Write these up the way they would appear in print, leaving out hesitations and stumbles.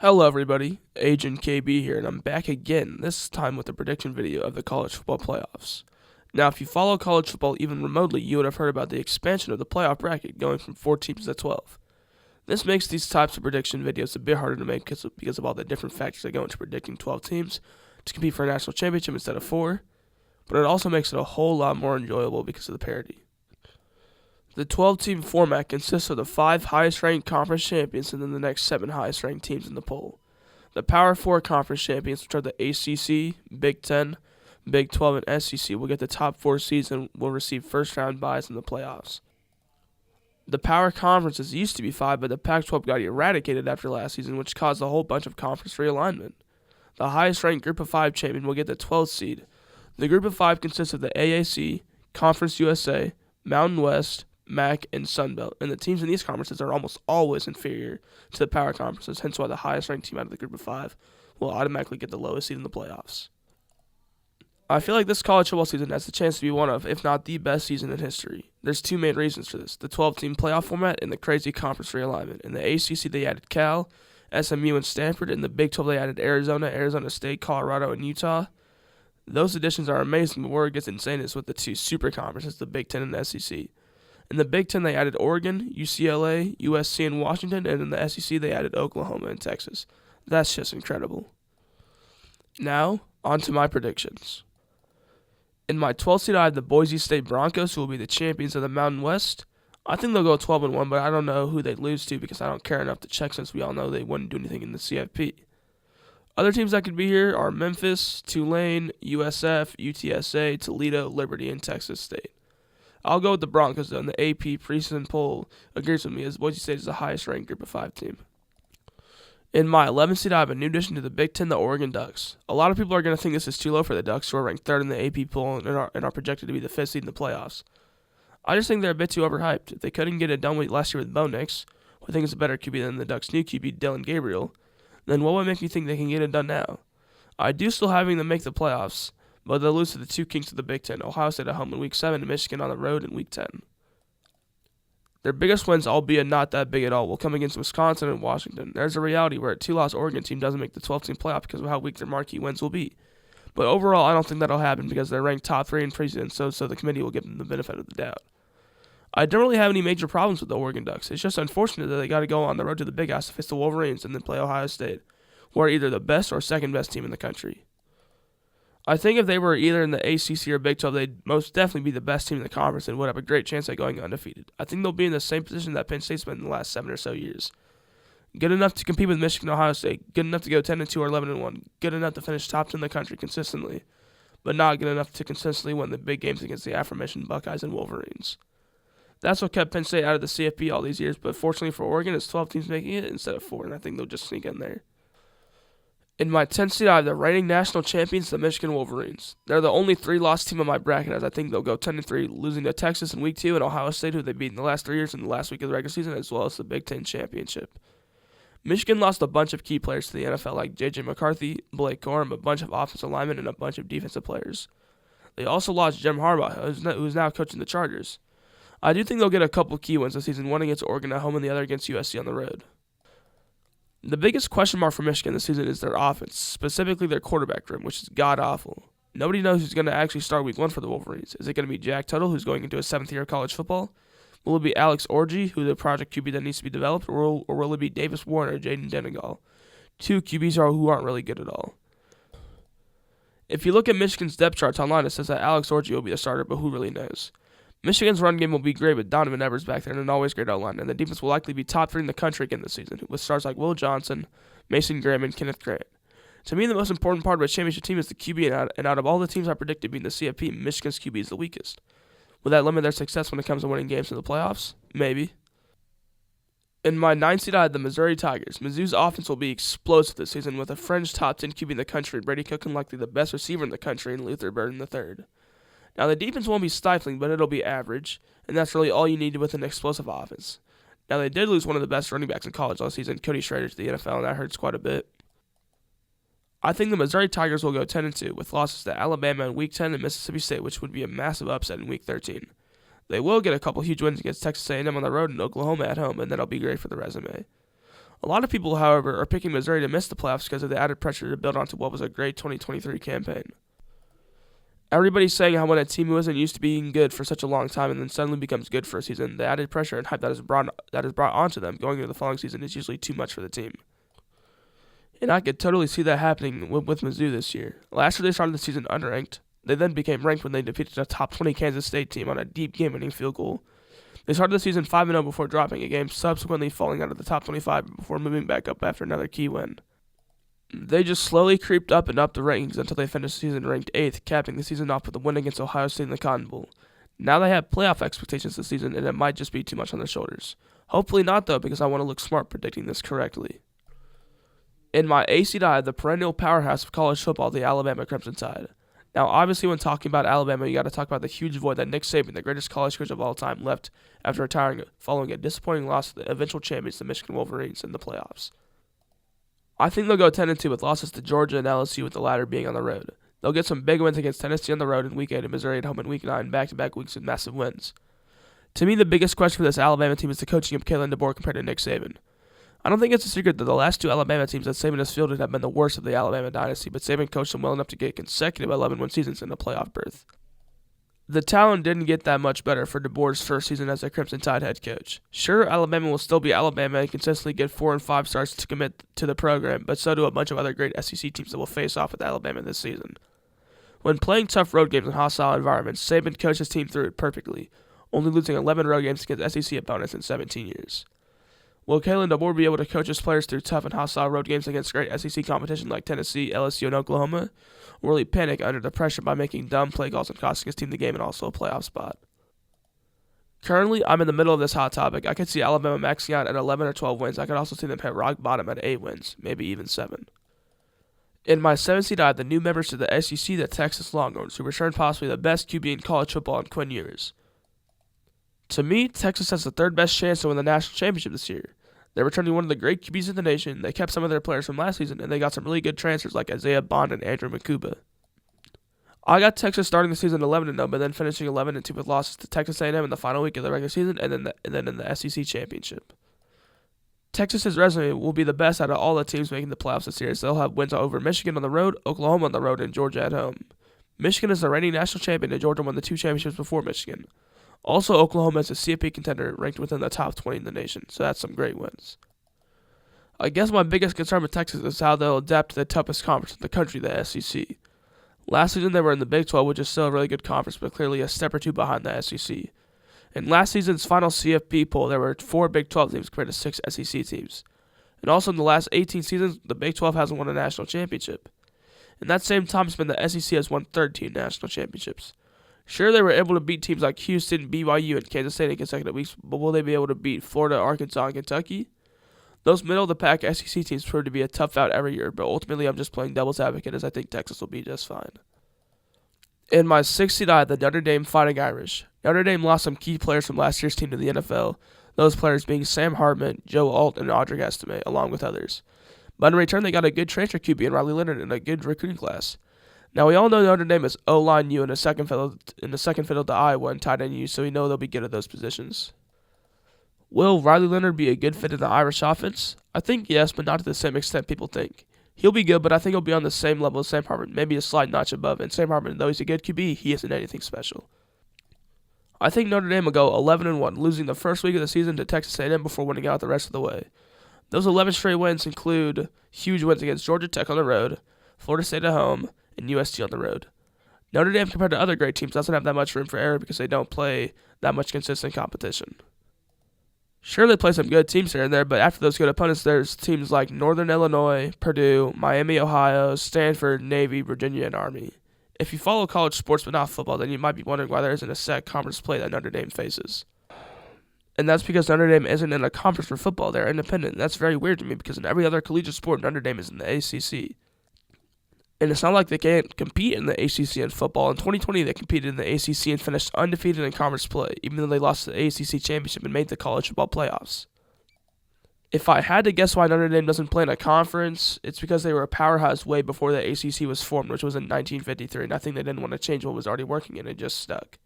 Hello everybody, Agent KB here, and I'm back again, this time with a prediction video of the college football playoffs. Now, if you follow college football even remotely, you would have heard about the expansion of the playoff bracket going from 4 teams to 12. This makes these types of prediction videos a bit harder to make because of all the different factors that go into predicting 12 teams to compete for a national championship instead of 4, but it also makes it a whole lot more enjoyable because of the parity. The 12-team format consists of the 5 highest-ranked conference champions and then the next 7 highest-ranked teams in the poll. The Power 4 conference champions, which are the ACC, Big Ten, Big 12, and SEC, will get the top 4 seeds and will receive first-round byes in the playoffs. The Power Conferences used to be 5, but the Pac-12 got eradicated after last season, which caused a whole bunch of conference realignment. The highest-ranked Group of 5 champion will get the 12th seed. The Group of 5 consists of the AAC, Conference USA, Mountain West, MAC, and Sunbelt, and the teams in these conferences are almost always inferior to the power conferences, hence why the highest-ranked team out of the Group of 5 will automatically get the lowest seed in the playoffs. I feel like this college football season has the chance to be one of, if not the best season in history. There's 2 main reasons for this: the 12-team playoff format and the crazy conference realignment. In the ACC, they added Cal, SMU, and Stanford. In the Big 12, they added Arizona, Arizona State, Colorado, and Utah. Those additions are amazing, but where it gets insane is with the 2 super conferences, the Big 10 and the SEC. In the Big 10, they added Oregon, UCLA, USC, and Washington, and in the SEC, they added Oklahoma and Texas. That's just incredible. Now, on to my predictions. In my 12th seed, I have the Boise State Broncos, who will be the champions of the Mountain West. I think they'll go 12-1, but I don't know who they'd lose to because I don't care enough to check, since we all know they wouldn't do anything in the CFP. Other teams that could be here are Memphis, Tulane, USF, UTSA, Toledo, Liberty, and Texas State. I'll go with the Broncos, though, and the AP preseason poll agrees with me, as Boise State is the highest-ranked Group of 5 team. In my 11th seed, I have a new addition to the Big Ten, the Oregon Ducks. A lot of people are going to think this is too low for the Ducks, who are ranked 3rd in the AP poll and are projected to be the 5th seed in the playoffs. I just think they're a bit too overhyped. If they couldn't get it done last year with Bo Nix, who I think is a better QB than the Ducks' new QB, Dylan Gabriel, then what would make me think they can get it done now? I do still having them make the playoffs, but they'll lose to the 2 kings of the Big Ten, Ohio State at home in Week 7 and Michigan on the road in Week 10. Their biggest wins, albeit not that big at all, will come against Wisconsin and Washington. There's a reality where a 2-loss Oregon team doesn't make the 12-team playoff because of how weak their marquee wins will be. But overall, I don't think that'll happen because they're ranked top 3 in preseason, so the committee will give them the benefit of the doubt. I don't really have any major problems with the Oregon Ducks. It's just unfortunate that they got to go on the road to the Big House to face the Wolverines and then play Ohio State, who are either the best or second best team in the country. I think if they were either in the ACC or Big 12, they'd most definitely be the best team in the conference and would have a great chance at going undefeated. I think they'll be in the same position that Penn State's been in the last 7 or so years. Good enough to compete with Michigan and Ohio State, good enough to go 10-2 or 11-1, good enough to finish top 10 in the country consistently, but not good enough to consistently win the big games against the aforementioned Buckeyes and Wolverines. That's what kept Penn State out of the CFP all these years, but fortunately for Oregon, it's 12 teams making it instead of 4, and I think they'll just sneak in there. In my 10th seed, I have the reigning national champions, the Michigan Wolverines. They're the only 3-loss team on my bracket, as I think they'll go 10-3, losing to Texas in Week 2 and Ohio State, who they beat in the last 3 years in the last week of the regular season, as well as the Big Ten championship. Michigan lost a bunch of key players to the NFL, like J.J. McCarthy, Blake Corum, a bunch of offensive linemen, and a bunch of defensive players. They also lost Jim Harbaugh, who is now coaching the Chargers. I do think they'll get a couple key wins this season, one against Oregon at home and the other against USC on the road. The biggest question mark for Michigan this season is their offense, specifically their quarterback room, which is god-awful. Nobody knows who's going to actually start Week 1 for the Wolverines. Is it going to be Jack Tuttle, who's going into his 7th year of college football? Will it be Alex Orji, who's the project QB that needs to be developed, or will it be Davis Warner or Jaden Denegal? 2 QBs who aren't really good at all. If you look at Michigan's depth charts online, it says that Alex Orji will be the starter, but who really knows? Michigan's run game will be great with Donovan Evers back there and an always great outline, and the defense will likely be top 3 in the country again this season, with stars like Will Johnson, Mason Graham, and Kenneth Grant. To me, the most important part of a championship team is the QB, and out of all the teams I predicted being the CFP, Michigan's QB is the weakest. Will that limit their success when it comes to winning games in the playoffs? Maybe. In my 9th seed, I had the Missouri Tigers. Mizzou's offense will be explosive this season, with a fringe top 10 QB in the country, Brady Cook, and likely the best receiver in the country, in Luther Burden III. Now, the defense won't be stifling, but it'll be average, and that's really all you need with an explosive offense. Now, they did lose one of the best running backs in college last season, Cody Schrader, to the NFL, and that hurts quite a bit. I think the Missouri Tigers will go 10-2, with losses to Alabama in Week 10 and Mississippi State, which would be a massive upset in Week 13. They will get a couple huge wins against Texas A&M on the road and Oklahoma at home, and that'll be great for the resume. A lot of people, however, are picking Missouri to miss the playoffs because of the added pressure to build onto what was a great 2023 campaign. Everybody's saying how when a team who isn't used to being good for such a long time and then suddenly becomes good for a season, the added pressure and hype that is brought onto them going into the following season is usually too much for the team. And I could totally see that happening with Mizzou this year. Last year they started the season unranked. They then became ranked when they defeated a top 20 Kansas State team on a deep game-winning field goal. They started the season 5-0 before dropping a game, subsequently falling out of the top 25 before moving back up after another key win. They just slowly creeped up and up the rankings until they finished the season ranked 8th, capping the season off with a win against Ohio State in the Cotton Bowl. Now they have playoff expectations this season, and it might just be too much on their shoulders. Hopefully not, though, because I want to look smart predicting this correctly. In my AC I, the perennial powerhouse of college football, the Alabama Crimson Tide. Now, obviously, when talking about Alabama, you got to talk about the huge void that Nick Saban, the greatest college coach of all time, left after retiring following a disappointing loss to the eventual champions, the Michigan Wolverines, in the playoffs. I think they'll go 10-2 with losses to Georgia and LSU, with the latter being on the road. They'll get some big wins against Tennessee on the road in Week 8 and Missouri at home in Week 9, back-to-back weeks with massive wins. To me, the biggest question for this Alabama team is the coaching of Kalen DeBoer compared to Nick Saban. I don't think it's a secret that the last two Alabama teams that Saban has fielded have been the worst of the Alabama dynasty, but Saban coached them well enough to get consecutive 11-win seasons in a playoff berth. The talent didn't get that much better for DeBoer's first season as a Crimson Tide head coach. Sure, Alabama will still be Alabama and consistently get 4 and 5 stars to commit to the program, but so do a bunch of other great SEC teams that will face off with Alabama this season. When playing tough road games in hostile environments, Saban coached his team through it perfectly, only losing 11 road games against SEC opponents in 17 years. Will Kalen DeBoer be able to coach his players through tough and hostile road games against great SEC competition like Tennessee, LSU, and Oklahoma? Or will he panic under the pressure by making dumb play calls and costing his team the game and also a playoff spot? Currently, I'm in the middle of this hot topic. I could see Alabama maxing out at 11 or 12 wins. I could also see them hit rock bottom at 8 wins, maybe even 7. In my 7th seed, I have the new members to the SEC, the Texas Longhorns, who returned possibly the best QB in college football in Quinn Ewers. To me, Texas has the third best chance to win the national championship this year. They're returning one of the great QBs in the nation. They kept some of their players from last season, and they got some really good transfers like Isaiah Bond and Andrew Makuba. I got Texas starting the season 11-0, but then finishing 11-2 with losses to Texas A&M in the final week of the regular season, and then in the SEC championship. Texas's resume will be the best out of all the teams making the playoffs this year, so they'll have wins over Michigan on the road, Oklahoma on the road, and Georgia at home. Michigan is the reigning national champion, and Georgia won the 2 championships before Michigan. Also, Oklahoma is a CFP contender ranked within the top 20 in the nation, so that's some great wins. I guess my biggest concern with Texas is how they'll adapt to the toughest conference in the country, the SEC. Last season they were in the Big 12, which is still a really good conference, but clearly a step or two behind the SEC. In last season's final CFP poll, there were 4 Big 12 teams compared to 6 SEC teams. And also in the last 18 seasons, the Big 12 hasn't won a national championship. In that same time span, the SEC has won 13 national championships. Sure, they were able to beat teams like Houston, BYU, and Kansas State in consecutive weeks, but will they be able to beat Florida, Arkansas, and Kentucky? Those middle-of-the-pack SEC teams prove to be a tough out every year, but ultimately I'm just playing devil's advocate as I think Texas will be just fine. In my 6th seed, I had the Notre Dame Fighting Irish. Notre Dame lost some key players from last year's team to the NFL, those players being Sam Hartman, Joe Alt, and Audric Estime, along with others. But in return, they got a good transfer QB in Riley Leonard and a good recruiting class. Now, we all know Notre Dame is O-line U and a second fiddle to Iowa and tight end U, so we know they'll be good at those positions. Will Riley Leonard be a good fit in the Irish offense? I think yes, but not to the same extent people think. He'll be good, but I think he'll be on the same level as Sam Hartman, maybe a slight notch above, and Sam Hartman, though he's a good QB, he isn't anything special. I think Notre Dame will go 11-1, losing the first week of the season to Texas A&M before winning out the rest of the way. Those 11 straight wins include huge wins against Georgia Tech on the road, Florida State at home, and USC on the road. Notre Dame, compared to other great teams, doesn't have that much room for error because they don't play that much consistent competition. Sure, they play some good teams here and there, but after those good opponents, there's teams like Northern Illinois, Purdue, Miami, Ohio, Stanford, Navy, Virginia, and Army. If you follow college sports but not football, then you might be wondering why there isn't a set conference play that Notre Dame faces. And that's because Notre Dame isn't in a conference for football. They're independent. And that's very weird to me because in every other collegiate sport, Notre Dame is in the ACC. And it's not like they can't compete in the ACC in football. In 2020, they competed in the ACC and finished undefeated in conference play, even though they lost the ACC championship and made the college football playoffs. If I had to guess why Notre Dame doesn't play in a conference, it's because they were a powerhouse way before the ACC was formed, which was in 1953, and I think they didn't want to change what was already working, and it just stuck.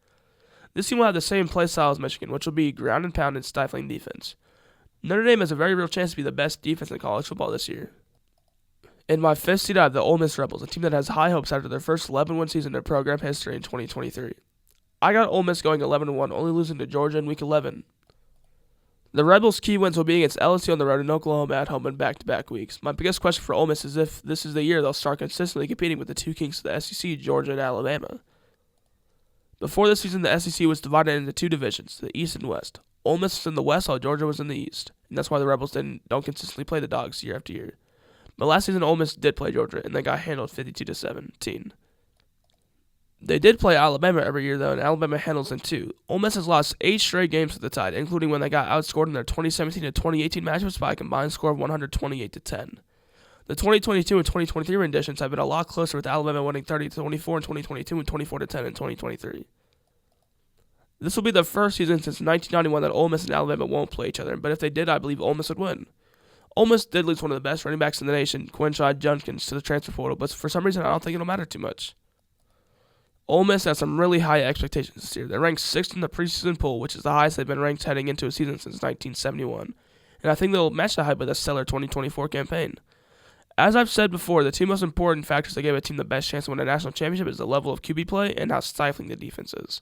This team will have the same play style as Michigan, which will be ground and pound and stifling defense. Notre Dame has a very real chance to be the best defense in college football this year. In my fifth seed, I have the Ole Miss Rebels, a team that has high hopes after their first 11-win season in their program history in 2023. I got Ole Miss going 11-1, only losing to Georgia in Week 11. The Rebels' key wins will be against LSU on the road and Oklahoma at home in back-to-back weeks. My biggest question for Ole Miss is if this is the year they'll start consistently competing with the two kings of the SEC, Georgia and Alabama. Before this season, the SEC was divided into two divisions, the East and West. Ole Miss was in the West, while Georgia was in the East, and that's why the Rebels don't consistently play the Dogs year after year. But last season, Ole Miss did play Georgia, and they got handled 52-17. They did play Alabama every year, though, and Alabama handles them too. Ole Miss has lost 8 straight games to the Tide, including when they got outscored in their 2017 and 2018 matchups by a combined score of 128-10. The 2022 and 2023 renditions have been a lot closer, with Alabama winning 30-24 in 2022 and 24-10 in 2023. This will be the first season since 1991 that Ole Miss and Alabama won't play each other, but if they did, I believe Ole Miss would win. Ole Miss did lose one of the best running backs in the nation, Quinshon Judkins, to the transfer portal, but for some reason I don't think it'll matter too much. Ole Miss has some really high expectations this year. They're ranked 6th in the preseason poll, which is the highest they've been ranked heading into a season since 1971, and I think they'll match the hype with a stellar 2024 campaign. As I've said before, the two most important factors that give a team the best chance to win a national championship is the level of QB play and how stifling the defense is.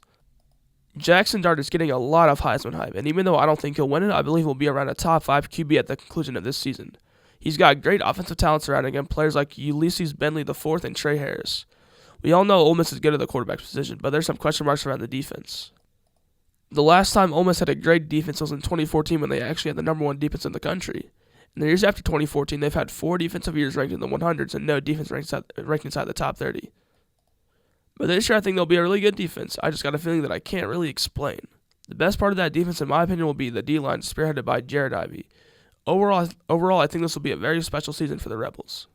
Jackson Dart is getting a lot of Heisman hype, and even though I don't think he'll win it, I believe he'll be around a top 5 QB at the conclusion of this season. He's got great offensive talent surrounding him, players like Ulysses Bentley IV and Trey Harris. We all know Ole Miss is good at the quarterback position, but there's some question marks around the defense. The last time Ole Miss had a great defense was in 2014 when they actually had the number 1 defense in the country. In the years after 2014, they've had 4 defensive years ranked in the 100s and no defense ranked inside the top 30. But this year I think they'll be a really good defense. I just got a feeling that I can't really explain. The best part of that defense, in my opinion, will be the D-line spearheaded by Jared Ivey. Overall, I think this will be a very special season for the Rebels.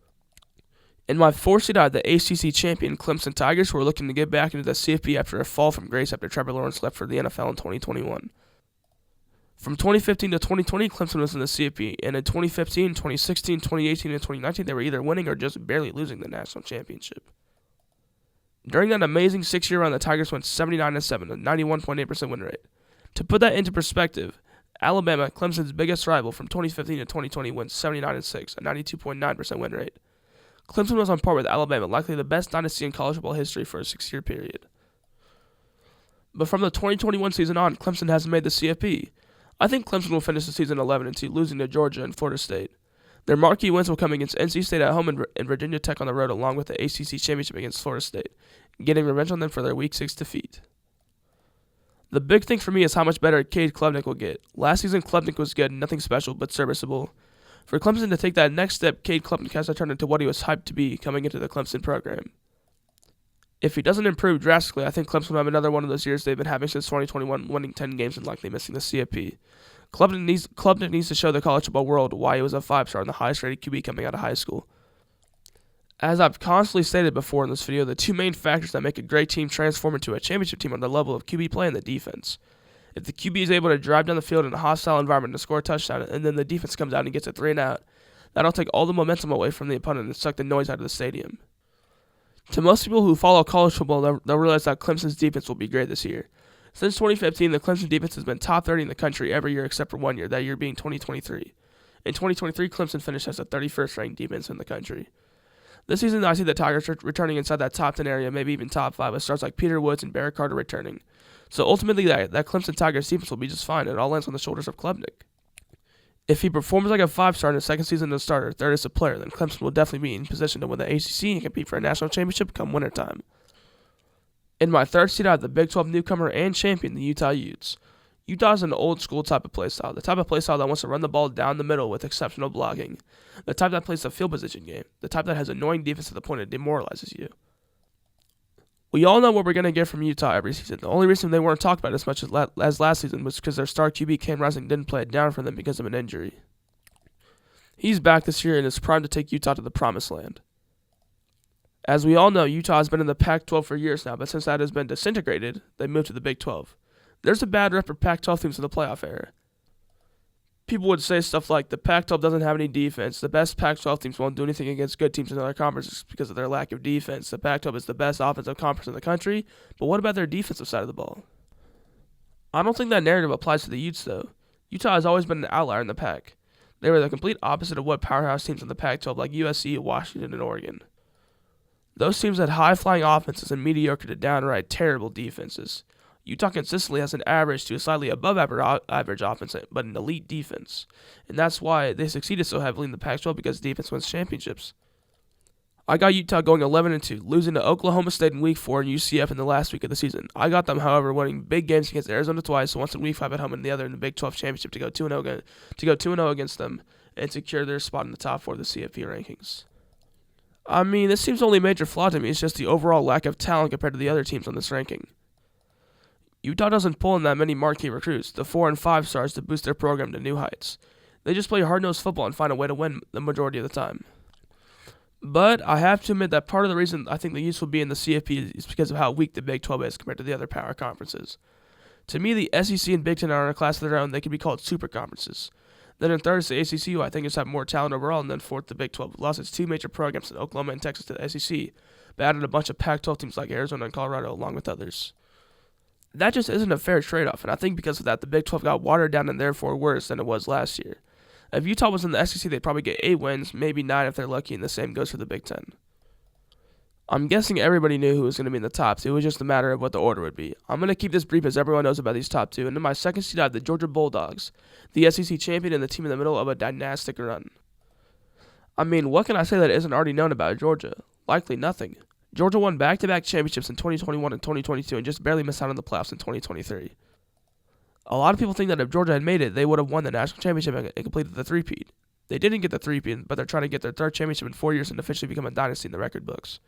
In my 4th seed, I have the ACC champion Clemson Tigers, who are looking to get back into the CFP after a fall from grace after Trevor Lawrence left for the NFL in 2021. From 2015 to 2020, Clemson was in the CFP, and in 2015, 2016, 2018, and 2019, they were either winning or just barely losing the national championship. During that amazing 6-year run, the Tigers went 79-7, a 91.8% win rate. To put that into perspective, Alabama, Clemson's biggest rival from 2015 to 2020, went 79-6, a 92.9% win rate. Clemson was on par with Alabama, likely the best dynasty in college football history for a 6-year period. But from the 2021 season on, Clemson hasn't made the CFP. I think Clemson will finish the season 11-2, losing to Georgia and Florida State. Their marquee wins will come against NC State at home and Virginia Tech on the road, along with the ACC championship against Florida State, getting revenge on them for their Week 6 defeat. The big thing for me is how much better Cade Klubnik will get. Last season, Klubnik was good, nothing special, but serviceable. For Clemson to take that next step, Cade Klubnik has to turn into what he was hyped to be coming into the Clemson program. If he doesn't improve drastically, I think Clemson will have another one of those years they've been having since 2021, winning 10 games and likely missing the CFP. Klubnik needs to show the college football world why he was a 5-star and the highest-rated QB coming out of high school. As I've constantly stated before in this video, the two main factors that make a great team transform into a championship team are the level of QB play and the defense. If the QB is able to drive down the field in a hostile environment to score a touchdown, and then the defense comes out and gets a 3-and-out, that'll take all the momentum away from the opponent and suck the noise out of the stadium. To most people who follow college football, they'll realize that Clemson's defense will be great this year. Since 2015, the Clemson defense has been top 30 in the country every year except for one year, that year being 2023. In 2023, Clemson finished as the 31st ranked defense in the country. This season, I see the Tigers returning inside that top 10 area, maybe even top 5, with stars like Peter Woods and Barrett Carter returning. So ultimately, that Clemson Tigers defense will be just fine. It all lands on the shoulders of Klubnik. If he performs like a 5-star in his second season as a starter, third as a player, then Clemson will definitely be in position to win the ACC and compete for a national championship come wintertime. In my third seed, I have the Big 12 newcomer and champion, the Utah Utes. Utah is an old-school type of play style, the type of play style that wants to run the ball down the middle with exceptional blocking, the type that plays the field position game, the type that has annoying defense to the point it demoralizes you. We all know what we're going to get from Utah every season. The only reason they weren't talked about as much as last season was because their star QB, Cam Rising, didn't play it down for them because of an injury. He's back this year and is primed to take Utah to the promised land. As we all know, Utah has been in the Pac-12 for years now, but since that has been disintegrated, they moved to the Big 12. There's a bad rep for Pac-12 teams in the playoff era. People would say stuff like, the Pac-12 doesn't have any defense, the best Pac-12 teams won't do anything against good teams in other conferences because of their lack of defense. The Pac-12 is the best offensive conference in the country, but what about their defensive side of the ball? I don't think that narrative applies to the Utes, though. Utah has always been an outlier in the Pac. They were the complete opposite of what powerhouse teams in the Pac-12 like USC, Washington, and Oregon. Those teams had high-flying offenses and mediocre to downright terrible defenses. Utah consistently has an average to a slightly above average offense, but an elite defense. And that's why they succeeded so heavily in the Pac-12, because defense wins championships. I got Utah going 11-2, losing to Oklahoma State in Week 4 and UCF in the last week of the season. I got them, however, winning big games against Arizona twice, once in Week 5 at home and the other in the Big 12 championship, to go 2-0 against them and secure their spot in the top 4 of the CFP rankings. I mean, this team's only major flaw to me is just the overall lack of talent compared to the other teams on this ranking. Utah doesn't pull in that many marquee recruits, the 4 and 5 stars, to boost their program to new heights. They just play hard-nosed football and find a way to win the majority of the time. But I have to admit that part of the reason I think the Utes will be in the CFP is because of how weak the Big 12 is compared to the other power conferences. To me, the SEC and Big 10 are in a class of their own. They can be called super conferences. Then in third is the ACC, who I think just have more talent overall, and then fourth, the Big 12, lost its 2 major programs in Oklahoma and Texas to the SEC, but added a bunch of Pac-12 teams like Arizona and Colorado along with others. That just isn't a fair trade-off, and I think because of that, the Big 12 got watered down and therefore worse than it was last year. If Utah was in the SEC, they'd probably get 8 wins, maybe 9 if they're lucky, and the same goes for the Big 10. I'm guessing everybody knew who was going to be in the top 2. It was just a matter of what the order would be. I'm going to keep this brief as everyone knows about these top 2. And in my second seed, I have the Georgia Bulldogs, the SEC champion and the team in the middle of a dynastic run. I mean, what can I say that isn't already known about Georgia? Likely nothing. Georgia won back-to-back championships in 2021 and 2022 and just barely missed out on the playoffs in 2023. A lot of people think that if Georgia had made it, they would have won the national championship and completed the three-peat. They didn't get the three-peat, but they're trying to get their 3rd championship in 4 years and officially become a dynasty in the record books.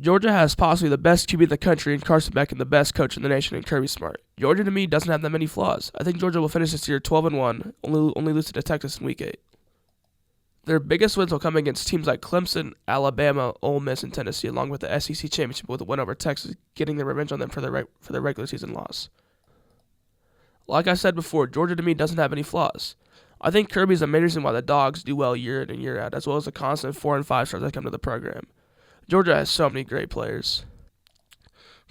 Georgia has possibly the best QB in the country in Carson Beck and the best coach in the nation in Kirby Smart. Georgia, to me, doesn't have that many flaws. I think Georgia will finish this year 12-1, only losing to Texas in Week 8. Their biggest wins will come against teams like Clemson, Alabama, Ole Miss, and Tennessee, along with the SEC championship with a win over Texas, getting their revenge on them for their regular season loss. Like I said before, Georgia to me doesn't have any flaws. I think Kirby is the main reason why the Dogs do well year in and year out, as well as the constant 4 and 5 stars that come to the program. Georgia has so many great players.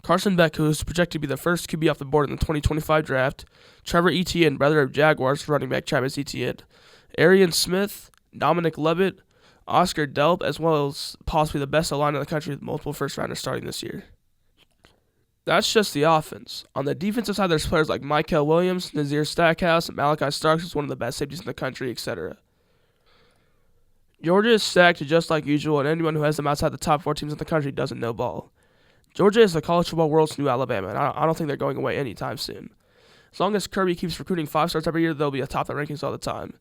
Carson Beck, who is projected to be the first QB off the board in the 2025 draft, Trevor Etienne, brother of Jaguars running back Travis Etienne, Arian Smith, Dominic Levitt, Oscar Delp, as well as possibly the best line in the country with multiple first-rounders starting this year. That's just the offense. On the defensive side, there's players like Michael Williams, Nazir Stackhouse, Malachi Starks, who's one of the best safeties in the country, etc. Georgia is stacked just like usual, and anyone who has them outside the top 4 teams in the country doesn't know ball. Georgia is the college football world's new Alabama, and I don't think they're going away anytime soon. As long as Kirby keeps recruiting 5 stars every year, they'll be atop the rankings all the time.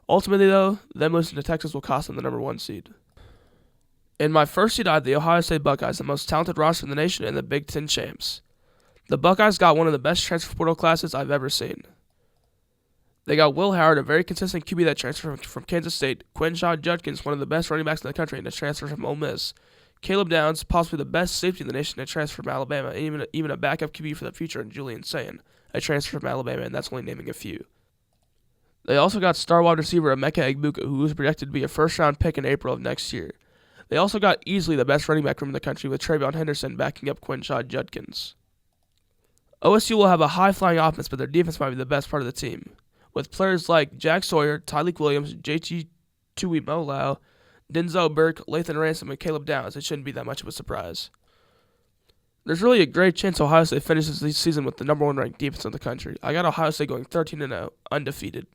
Ultimately, though, them losing to Texas will cost them the number 1 seed. In my first seed, I had the Ohio State Buckeyes, the most talented roster in the nation and the Big 10 champs. The Buckeyes got one of the best transfer portal classes I've ever seen. They got Will Howard, a very consistent QB that transferred from Kansas State, Quinshon Judkins, one of the best running backs in the country, and a transfer from Ole Miss, Caleb Downs, possibly the best safety in the nation, a transfer from Alabama, and even a backup QB for the future in Julian Sayin, a transfer from Alabama, and that's only naming a few. They also got star wide receiver Emeka Egbuka, who was projected to be a first-round pick in April of next year. They also got easily the best running back room in the country with Travion Henderson backing up Quinshon Judkins. OSU will have a high-flying offense, but their defense might be the best part of the team, with players like Jack Sawyer, Tyleek Williams, JT Tuimoloau, Denzel Burke, Lathan Ransom, and Caleb Downs. It shouldn't be that much of a surprise. There's really a great chance Ohio State finishes this season with the number 1 ranked defense in the country. I got Ohio State going 13-0, undefeated.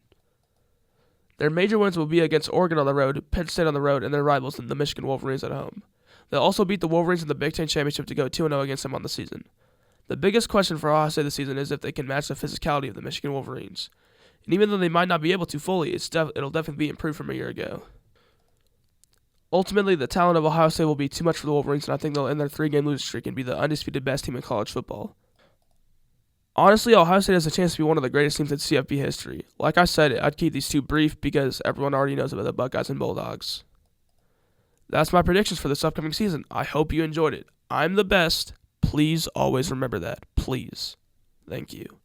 Their major wins will be against Oregon on the road, Penn State on the road, and their rivals in the Michigan Wolverines at home. They'll also beat the Wolverines in the Big Ten Championship to go 2-0 against them on the season. The biggest question for Ohio State this season is if they can match the physicality of the Michigan Wolverines. And even though they might not be able to fully, it'll definitely be improved from a year ago. Ultimately, the talent of Ohio State will be too much for the Wolverines, and I think they'll end their 3-game losing streak and be the undisputed best team in college football. Honestly, Ohio State has a chance to be one of the greatest teams in CFP history. Like I said, I'd keep these 2 brief because everyone already knows about the Buckeyes and Bulldogs. That's my predictions for this upcoming season. I hope you enjoyed it. I'm the best. Please always remember that. Please. Thank you.